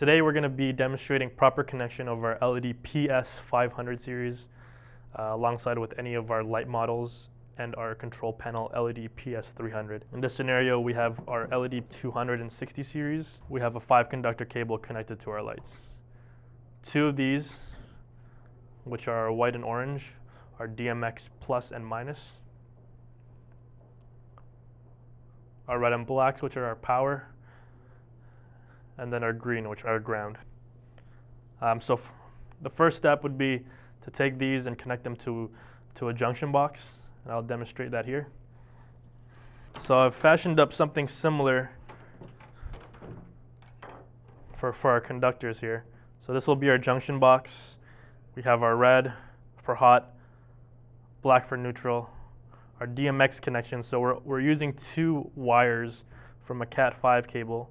Today we're going to be demonstrating proper connection of our LEDPS500 series alongside with any of our light models and our control panel LEDPS300. In this scenario we have our LED260 series. We have a 5-conductor cable connected to our lights. Two of these, which are white and orange, are DMX plus and minus. Our red and blacks, which are our power, and then our green, which are our ground. The first step would be to take these and connect them to a junction box, and I'll demonstrate that here. So I've fashioned up something similar for our conductors here. So this will be our junction box. We have our red for hot, black for neutral, our DMX connection. So we're using 2 wires from a Cat5 cable.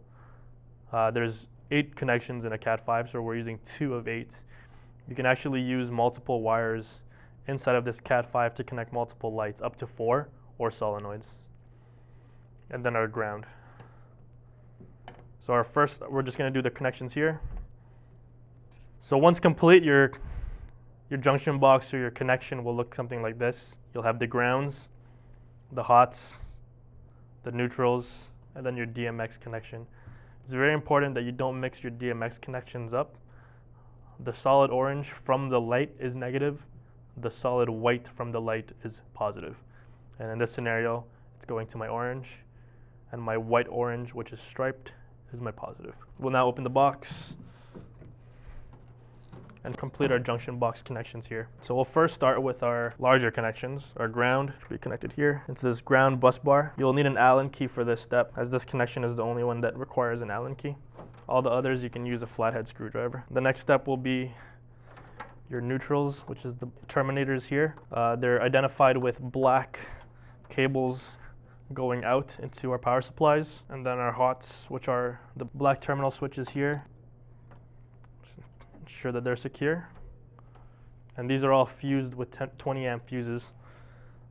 There's 8 connections in a Cat5, so we're using 2 of 8. You can actually use multiple wires inside of this Cat5 to connect multiple lights, up to 4 or solenoids. And then our ground. So we're just going to do the connections here. So once complete, your junction box or your connection will look something like this. You'll have the grounds, the hots, the neutrals, and then your DMX connection. It's very important that you don't mix your DMX connections up. The solid orange from the light is negative. The solid white from the light is positive. And in this scenario, it's going to my orange, and my white orange, which is striped, is my positive. We'll now open the box and complete our junction box connections here. So we'll first start with our larger connections. Our ground should be connected here into this ground bus bar. You'll need an Allen key for this step, as this connection is the only one that requires an Allen key. All the others you can use a flathead screwdriver. The next step will be your neutrals, which is the terminators here. They're identified with black cables going out into our power supplies, and then our hots, which are the black terminal switches here. Ensure that they're secure, and these are all fused with 20 amp fuses.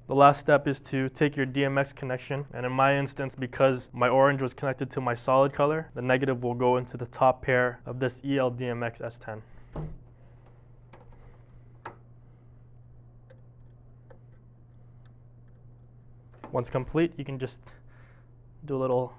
The last step is to take your DMX connection, and in my instance, because my orange was connected to my solid color, the negative will go into the top pair of this DMX510. Once complete, you can just do a little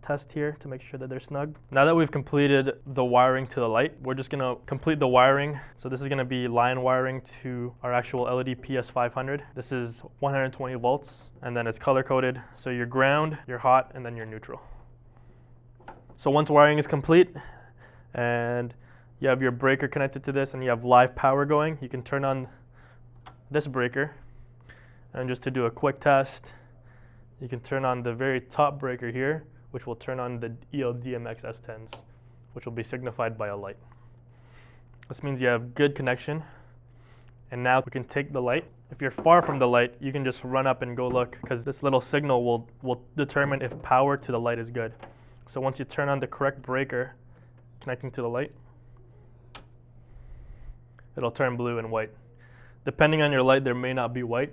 test here to make sure that they're snug. Now that we've completed the wiring to the light, we're just going to complete the wiring. So this is going to be line wiring to our actual LEDPS500. This is 120 volts, and then it's color coded. So your ground, your hot, and then your neutral. So once wiring is complete and you have your breaker connected to this and you have live power going, you can turn on this breaker. And just to do a quick test, you can turn on the very top breaker here, which will turn on the DMX510s, which will be signified by a light. This means you have good connection. And now we can take the light. If you're far from the light, you can just run up and go look, because this little signal will determine if power to the light is good. So once you turn on the correct breaker connecting to the light, it'll turn blue and white. Depending on your light, there may not be white,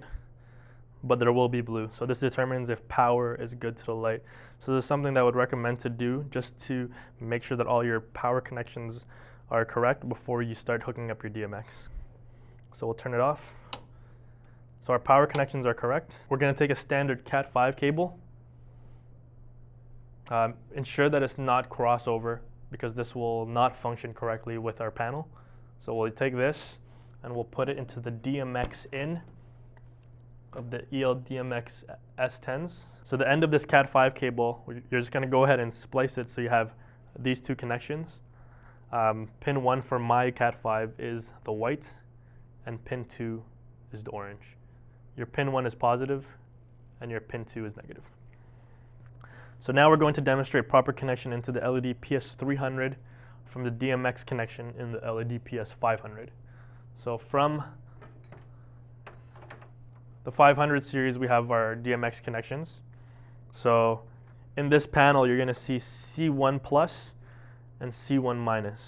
but there will be blue. So this determines if power is good to the light. So this is something that I would recommend to do, just to make sure that all your power connections are correct before you start hooking up your DMX. So we'll turn it off. So our power connections are correct. We're going to take a standard Cat5 cable. Ensure that it's not crossover, because this will not function correctly with our panel. So we'll take this and we'll put it into the DMX in of the DMX510s. So the end of this Cat5 cable, you're just going to go ahead and splice it so you have these 2 connections. Pin 1 for my Cat5 is the white, and pin 2 is the orange. Your pin 1 is positive, and your pin 2 is negative. So now we're going to demonstrate proper connection into the LEDPS300 from the DMX connection in the LEDPS500. So from the 500 series, we have our DMX connections. So in this panel, you're going to see C1 plus and C1 minus.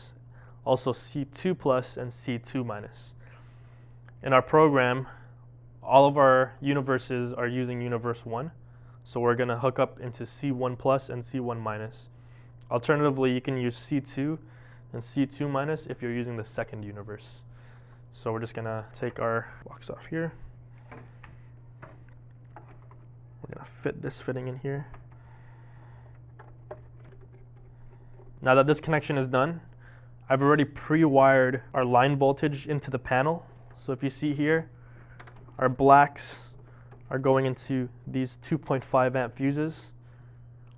Also C2 plus and C2 minus. In our program, all of our universes are using universe 1. So we're going to hook up into C1 plus and C1 minus. Alternatively, you can use C2 and C2 minus if you're using the second universe. So we're just gonna take our box off here. We're gonna fit this fitting in here. Now that this connection is done, I've already pre-wired our line voltage into the panel. So if you see here, our blacks are going into these 2.5 amp fuses,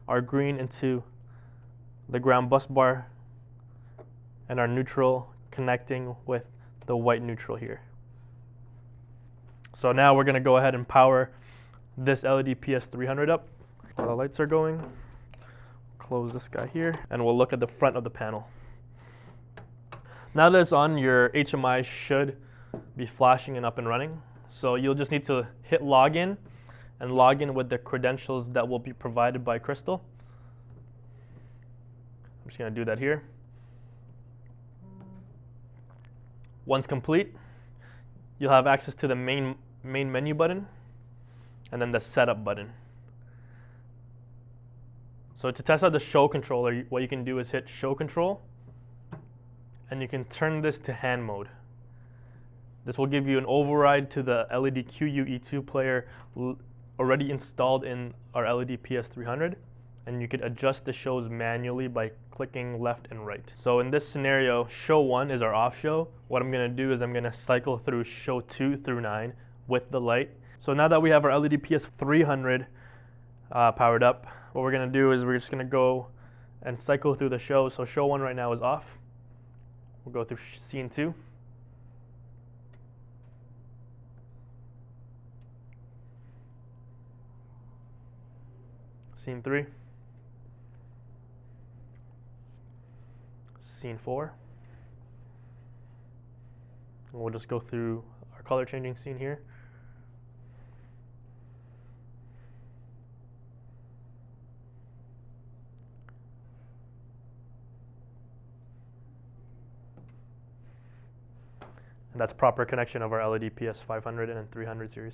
our green into the ground bus bar, and our neutral connecting with the white neutral here. So now we're going to go ahead and power this LEDPS300 up. While the lights are going, close this guy here, and we'll look at the front of the panel. Now that it's on, your HMI should be flashing and up and running. So you'll just need to hit login and log in with the credentials that will be provided by Crystal. I'm just going to do that here. Once complete, you'll have access to the main menu button and then the setup button. So to test out the show controller, what you can do is hit show control, and you can turn this to hand mode. This will give you an override to the LEDQU E2 player already installed in our LEDPS300, and you could adjust the shows manually by clicking left and right. So in this scenario, show 1 is our off show. What I'm going to do is I'm going to cycle through show 2 through 9 with the light. So now that we have our LEDPS300 powered up, what we're going to do is we're just going to go and cycle through the shows. So show 1 right now is off. We'll go through scene 2. Scene 3. Scene 4. And we'll just go through our color changing scene here. And that's proper connection of our LEDPS500 and 300 series.